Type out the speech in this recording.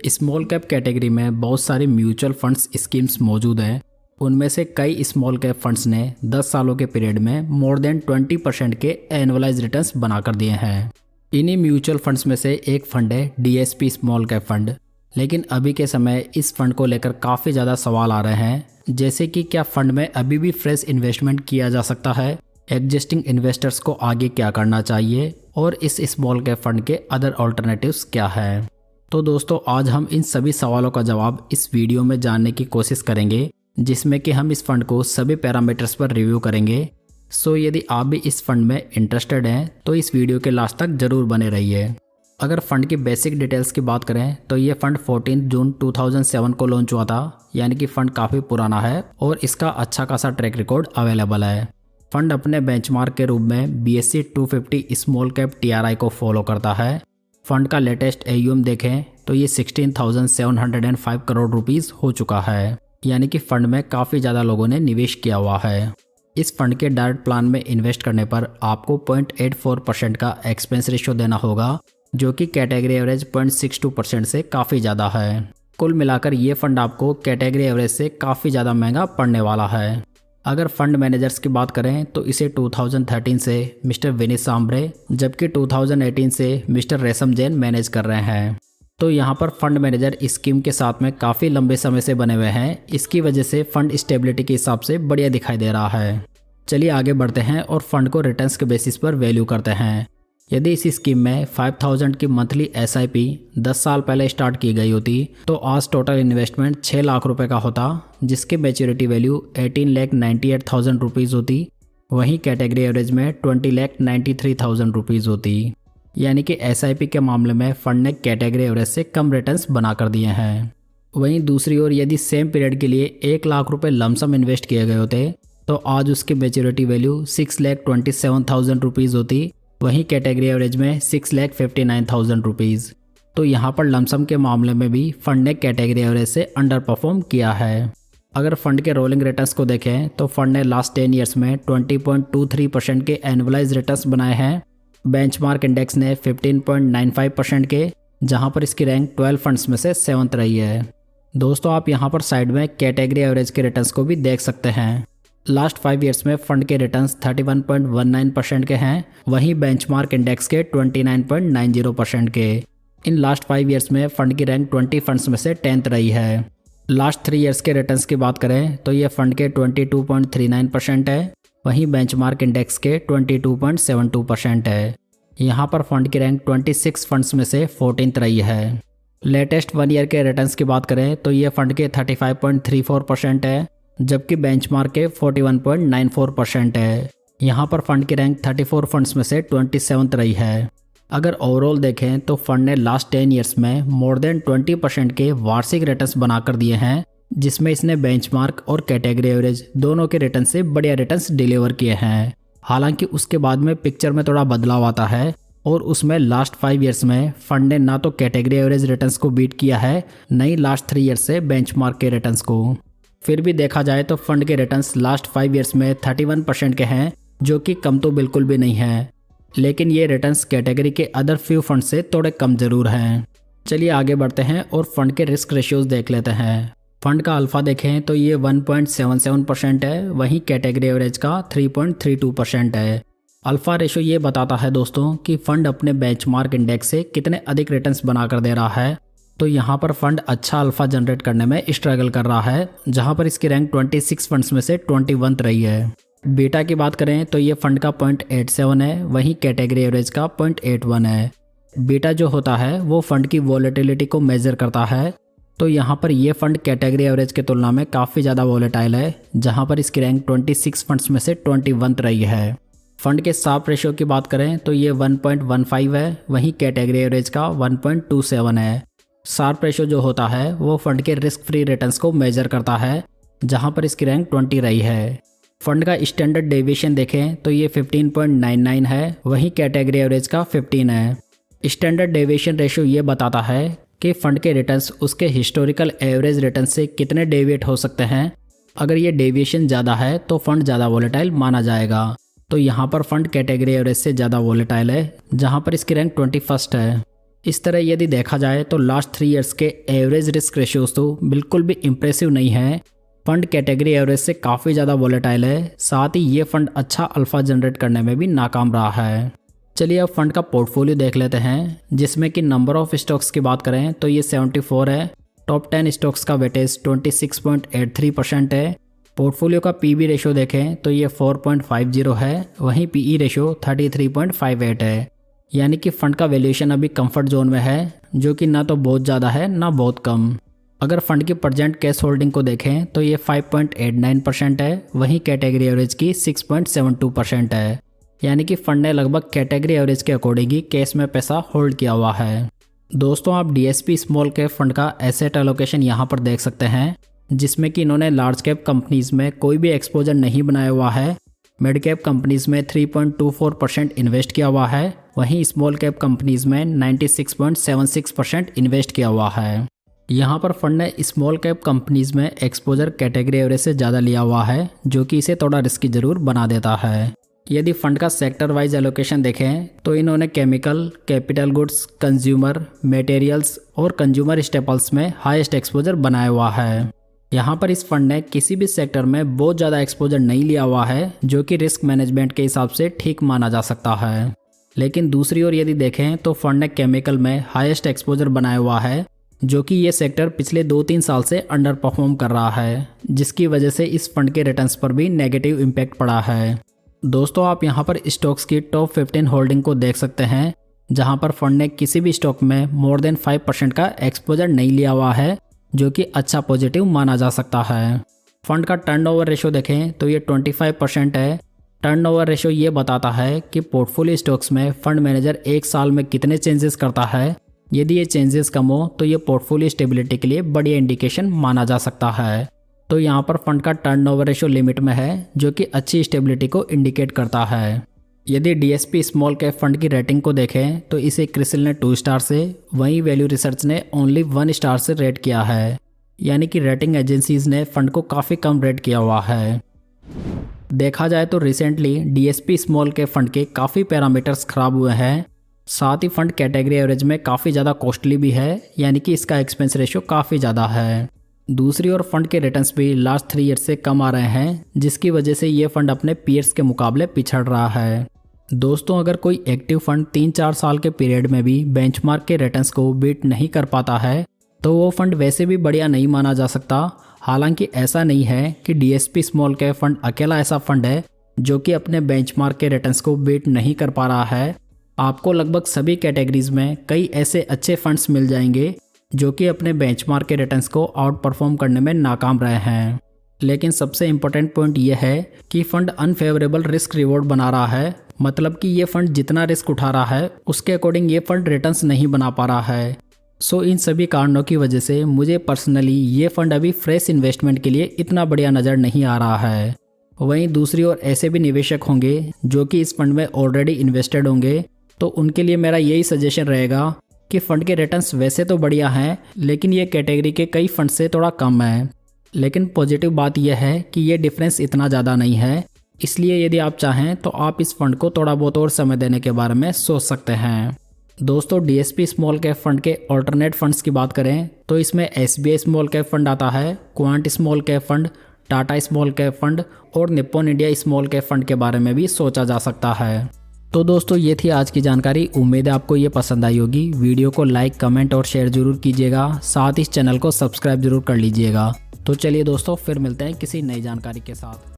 Small cap category में बहुत सारी म्यूचुअल फंड्स स्कीम्स मौजूद हैं। उनमें से कई स्मॉल कैप फंड्स ने 10 सालों के पीरियड में मोर देन 20% के एनुअलाइज रिटर्न्स बनाकर दिए हैं। इन्हीं म्यूचुअल फंड्स में से एक फंड है DSP स्मॉल कैप फंड। लेकिन अभी के समय इस फंड को लेकर काफ़ी ज़्यादा सवाल आ रहे हैं, जैसे कि क्या फंड में अभी भी फ्रेश इन्वेस्टमेंट किया जा सकता है, एग्जिस्टिंग इन्वेस्टर्स को आगे क्या करना चाहिए और इस स्मॉल कैप फंड के अदर ऑल्टरनेटिव्स क्या है। तो दोस्तों, आज हम इन सभी सवालों का जवाब इस वीडियो में जानने की कोशिश करेंगे, जिसमें कि हम इस फंड को सभी पैरामीटर्स पर रिव्यू करेंगे। सो यदि आप भी इस फंड में इंटरेस्टेड हैं तो इस वीडियो के लास्ट तक जरूर बने रहिए। अगर फंड की बेसिक डिटेल्स की बात करें तो ये फंड 14 जून 2007 को लॉन्च हुआ था, यानी कि फंड काफ़ी पुराना है और इसका अच्छा खासा ट्रैक रिकॉर्ड अवेलेबल है। फंड अपने बेंचमार्क के रूप में BSE 250 स्मॉल कैप TRI को फॉलो करता है। फंड का लेटेस्ट AUM देखें तो ये 16,705 करोड़ रुपीस हो चुका है, यानी कि फंड में काफ़ी ज़्यादा लोगों ने निवेश किया हुआ है। इस फंड के डायरेक्ट प्लान में इन्वेस्ट करने पर आपको 0.84% का एक्सपेंस रेशियो देना होगा, जो कि कैटेगरी एवरेज 0.62% से काफ़ी ज़्यादा है। कुल मिलाकर ये फंड आपको कैटेगरी एवरेज से काफ़ी ज़्यादा महंगा पड़ने वाला है। अगर फंड मैनेजर्स की बात करें तो इसे 2013 से मिस्टर विनीत सांभरे, जबकि 2018 से मिस्टर रेशम जैन मैनेज कर रहे हैं। तो यहाँ पर फंड मैनेजर स्कीम के साथ में काफ़ी लंबे समय से बने हुए हैं। इसकी वजह से फंड स्टेबिलिटी के हिसाब से बढ़िया दिखाई दे रहा है। चलिए आगे बढ़ते हैं और फंड को रिटर्न्स के बेसिस पर वैल्यू करते हैं। यदि इस स्कीम में 5000 की मंथली SIP 10 साल पहले स्टार्ट की गई होती तो आज टोटल इन्वेस्टमेंट 6 लाख रुपए का होता, जिसकी मैच्योरिटी वैल्यू 18,98,000 रुपीज़ होती। वहीं कैटेगरी एवरेज में 20,93,000 रुपीज़ होती, यानी कि SIP के मामले में फंड ने कैटेगरी एवरेज से कम रिटर्न्स बनाकर दिए हैं। वहीं दूसरी ओर यदि सेम पीरियड के लिए 1 लाख रुपए लमसम इन्वेस्ट किए गए होते तो आज उसकी मैच्योरिटी वैल्यू 6,27,000 रुपीज़ होती। वहीं कैटेगरी एवरेज में 6,59,000 रुपीज़। तो यहाँ पर लमसम के मामले में भी फंड ने कैटेगरी एवरेज से अंडर परफॉर्म किया है। अगर फंड के रोलिंग रिटर्न्स को देखें तो फंड ने लास्ट 10 ईयर्स में 20.23% के एनुअलाइज रिटर्न्स बनाए हैं। बेंचमार्क इंडेक्स ने 15.95% के, जहाँ पर इसकी रैंक 12 फंड्स में से 7th रही है। दोस्तों, आप यहाँ पर साइड में कैटेगरी एवरेज के रिटर्न्स को भी देख सकते हैं। लास्ट 5 ईयर्स में फंड के रिटर्न्स 31.19% के हैं, वहीं बेंचमार्क इंडेक्स के 29.90% के। इन लास्ट 5 ईयर्स में फंड की रैंक 20 फंड्स में से 10th रही है। लास्ट 3 ईयर्स के रिटर्न्स की बात करें तो ये फंड के 22.39% है, वहीं बेंचमार्क इंडेक्स के 22.72% है। यहाँ पर फंड की रैंक 26 फंड्स में से 14th रही है। लेटेस्ट 1 ईयर के रिटर्न्स की बात करें तो ये फंड के 35.34% है, जबकि बेंचमार्क के 41.94% है। यहाँ पर फंड की रैंक 34 फंड्स में से 27th रही है। अगर ओवरऑल देखें तो फंड ने लास्ट 10 ईयर्स में मोर देन 20% के वार्षिक रिटर्न्स बनाकर दिए हैं, जिसमें इसने बेंचमार्क और कैटेगरी एवरेज दोनों के रिटर्न से बढ़िया रिटर्न्स डिलीवर किए हैं। हालांकि उसके बाद में पिक्चर में थोड़ा बदलाव आता है और उसमें लास्ट 5 ईयर्स में फंड ने ना तो कैटेगरी एवरेज रिटर्न्स को बीट किया है, न ही लास्ट 3 ईयर्स से बेंचमार्क के रिटर्न्स को। फिर भी देखा जाए तो फंड के रिटर्न्स लास्ट 5 ईयर्स में 31% के हैं, जो कि कम तो बिल्कुल भी नहीं है, लेकिन ये रिटर्न्स कैटेगरी के अदर फ्यू फंड से थोड़े कम जरूर हैं। चलिए आगे बढ़ते हैं और फंड के रिस्क रेशियोज देख लेते हैं। फंड का अल्फा देखें तो ये 1.77% है, वहीं कैटेगरी एवरेज का 3.32% है। अल्फा रेशियो ये बताता है दोस्तों कि फंड अपने बेंचमार्क इंडेक्स से कितने अधिक रिटर्न्स बनाकर दे रहा है। तो यहाँ पर फंड अच्छा अल्फा जनरेट करने में स्ट्रगल कर रहा है, जहाँ पर इसकी रैंक 26 फंड्स में से 21th रही है। बीटा की बात करें तो ये फंड का 0.87 है, वहीं कैटेगरी एवरेज का 0.81 है। बीटा जो होता है वो फंड की वॉलेटिलिटी को मेजर करता है। तो यहाँ पर ये फंड कैटेगरी एवरेज के तुलना में काफ़ी ज़्यादा वॉलेटाइल है, जहाँ पर इसकी रैंक 26 फंड्स में से 21th रही है। फंड के शार्प रेशियो की बात करें तो ये 1.15 है, वहीं कैटेगरी एवरेज का 1.27 है। शार्प रेशियो जो होता है वो फंड के रिस्क फ्री रिटर्न्स को मेजर करता है, जहां पर इसकी रैंक 20 रही है। फंड का स्टैंडर्ड डेविएशन देखें तो ये 15.99 है, वहीं कैटेगरी एवरेज का 15 है। स्टैंडर्ड डेविएशन रेशियो ये बताता है कि फंड के रिटर्न्स उसके हिस्टोरिकल एवरेज रिटर्न से कितने डेविएट हो सकते हैं। अगर ये डेविएशन ज़्यादा है तो फंड ज़्यादा वॉलेटाइल माना जाएगा। तो यहाँ पर फंड कैटेगरी एवरेज से ज़्यादा वॉलेटाइल है, जहाँ पर इसकी रैंक 21st है। इस तरह यदि देखा जाए तो लास्ट 3 ईयर्स के एवरेज रिस्क रेशियोज तो बिल्कुल भी इम्प्रेसिव नहीं है। फंड कैटेगरी एवरेज से काफ़ी ज़्यादा वोलेटाइल है, साथ ही ये फंड अच्छा अल्फा जनरेट करने में भी नाकाम रहा है। चलिए अब फंड का पोर्टफोलियो देख लेते हैं, जिसमें कि नंबर ऑफ स्टॉक्स की बात करें तो ये 74 है। टॉप 10 स्टॉक्स का वेटेज 26.83% है। पोर्टफोलियो का पीबी रेशियो देखें तो ये 4.50 है, वहीं पीई रेशियो 33.58 है। यानी कि फंड का वैल्यूएशन अभी कंफर्ट जोन में है, जो कि ना तो बहुत ज़्यादा है ना बहुत कम। अगर फंड की प्रेजेंट कैश होल्डिंग को देखें तो ये 5.89% है, वहीं कैटेगरी एवरेज की 6.72% है। यानी कि फंड ने लगभग कैटेगरी एवरेज के अकॉर्डिंग ही कैश में पैसा होल्ड किया हुआ है। दोस्तों आप डीएसपी स्मॉल कैप फंड का एसेट एलोकेशन यहाँ पर देख सकते हैं, जिसमें कि इन्होंने लार्ज कैप कंपनीज में कोई भी एक्सपोजर नहीं बनाया हुआ है। मिड कैप कंपनीज में 3.24% इन्वेस्ट किया हुआ है, वहीं स्मॉल कैप कंपनीज में 96.76% इन्वेस्ट किया हुआ है। यहाँ पर फंड ने स्मॉल कैप कंपनीज में एक्सपोजर कैटेगरी एवरेज से ज़्यादा लिया हुआ है, जो कि इसे थोड़ा रिस्की जरूर बना देता है। यदि फंड का सेक्टर वाइज एलोकेशन देखें तो इन्होंने chemical, capital goods, consumer, materials और कंज्यूमर स्टेपल्स में हाईएस्ट एक्सपोजर बनाया हुआ है। यहाँ पर इस फंड ने किसी भी सेक्टर में बहुत ज़्यादा एक्सपोजर नहीं लिया हुआ है, जो कि रिस्क मैनेजमेंट के हिसाब से ठीक माना जा सकता है। लेकिन दूसरी ओर यदि देखें तो फंड ने केमिकल में हाईएस्ट एक्सपोजर बनाया हुआ है, जो कि ये सेक्टर पिछले 2-3 साल से अंडर परफॉर्म कर रहा है, जिसकी वजह से इस फंड के रिटर्न्स पर भी नेगेटिव इम्पैक्ट पड़ा है। दोस्तों आप यहाँ पर स्टॉक्स की टॉप 15 होल्डिंग को देख सकते हैं, जहाँ पर फंड ने किसी भी स्टॉक में मोर देन 5% का एक्सपोजर नहीं लिया हुआ है, जो कि अच्छा पॉजिटिव माना जा सकता है। फंड का टर्नओवर रेशियो देखें तो ये 25% है। टर्नओवर रेशियो ये बताता है कि पोर्टफोलियो स्टॉक्स में फंड मैनेजर एक साल में कितने चेंजेस करता है। यदि ये चेंजेस कम हो तो ये पोर्टफोलियो स्टेबिलिटी के लिए बढ़िया इंडिकेशन माना जा सकता है। तो यहाँ पर फंड का टर्नओवर रेशियो लिमिट में है, जो कि अच्छी स्टेबिलिटी को इंडिकेट करता है। यदि डीएसपी स्मॉल कैप फंड की रेटिंग को देखें तो इसे क्रिसिल ने 2 स्टार से, वहीं वैल्यू रिसर्च ने ओनली 1 स्टार से रेट किया है। यानी कि रेटिंग एजेंसीज ने फंड को काफ़ी कम रेट किया हुआ है। देखा जाए तो recently DSP small cap fund के काफ़ी पैरामीटर्स खराब हुए हैं, साथ ही फंड कैटेगरी एवरेज में काफ़ी ज़्यादा कॉस्टली भी है, यानी कि इसका एक्सपेंस रेशियो काफ़ी ज़्यादा है। दूसरी ओर फंड के रिटर्न्स भी लास्ट 3 ईयर्स से कम आ रहे हैं, जिसकी वजह से ये फंड अपने पीयर्स के मुकाबले पिछड़ रहा है। दोस्तों अगर कोई एक्टिव फंड 3-4 साल के पीरियड में भी बेंचमार्क के रिटर्न्स को बीट नहीं कर पाता है, तो वो फंड वैसे भी बढ़िया नहीं माना जा सकता। हालांकि ऐसा नहीं है कि डीएसपी स्मॉल कैप फंड अकेला ऐसा फंड है जो कि अपने बेंचमार्क के रिटर्न्स को बीट नहीं कर पा रहा है। आपको लगभग सभी कैटेगरीज में कई ऐसे अच्छे फंड्स मिल जाएंगे जो कि अपने बेंचमार्क के रिटर्न्स को आउट परफॉर्म करने में नाकाम रहे हैं। लेकिन सबसे इम्पोर्टेंट पॉइंट यह है कि फंड अनफेवरेबल रिस्क रिवॉर्ड बना रहा है, मतलब कि ये फंड जितना रिस्क उठा रहा है उसके अकॉर्डिंग ये फंड रिटर्न्स नहीं बना पा रहा है। सो इन सभी कारणों की वजह से मुझे पर्सनली ये फंड अभी फ्रेश इन्वेस्टमेंट के लिए इतना बढ़िया नज़र नहीं आ रहा है। वहीं दूसरी ओर ऐसे भी निवेशक होंगे जो कि इस फंड में ऑलरेडी इन्वेस्टेड होंगे, तो उनके लिए मेरा यही सजेशन रहेगा कि फंड के रिटर्न्स वैसे तो बढ़िया हैं, लेकिन ये कैटेगरी के कई फंड से थोड़ा कम है। लेकिन पॉजिटिव बात यह है कि ये डिफरेंस इतना ज़्यादा नहीं है, इसलिए यदि आप चाहें तो आप इस फंड को थोड़ा बहुत और समय देने के बारे में सोच सकते हैं। दोस्तों डीएसपी स्मॉल कैप फंड के ऑल्टरनेट फंड्स की बात करें तो इसमें एसबीआई स्मॉल कैप फंड आता है, quant small cap fund, Tata small cap fund और Nippon India small cap fund के बारे में भी सोचा जा सकता है। तो दोस्तों ये थी आज की जानकारी। उम्मीद है आपको ये पसंद आई होगी। वीडियो को लाइक, कमेंट और शेयर जरूर कीजिएगा, साथ ही इस चैनल को सब्सक्राइब जरूर कर लीजिएगा। तो चलिए दोस्तों फिर मिलते हैं किसी नई जानकारी के साथ।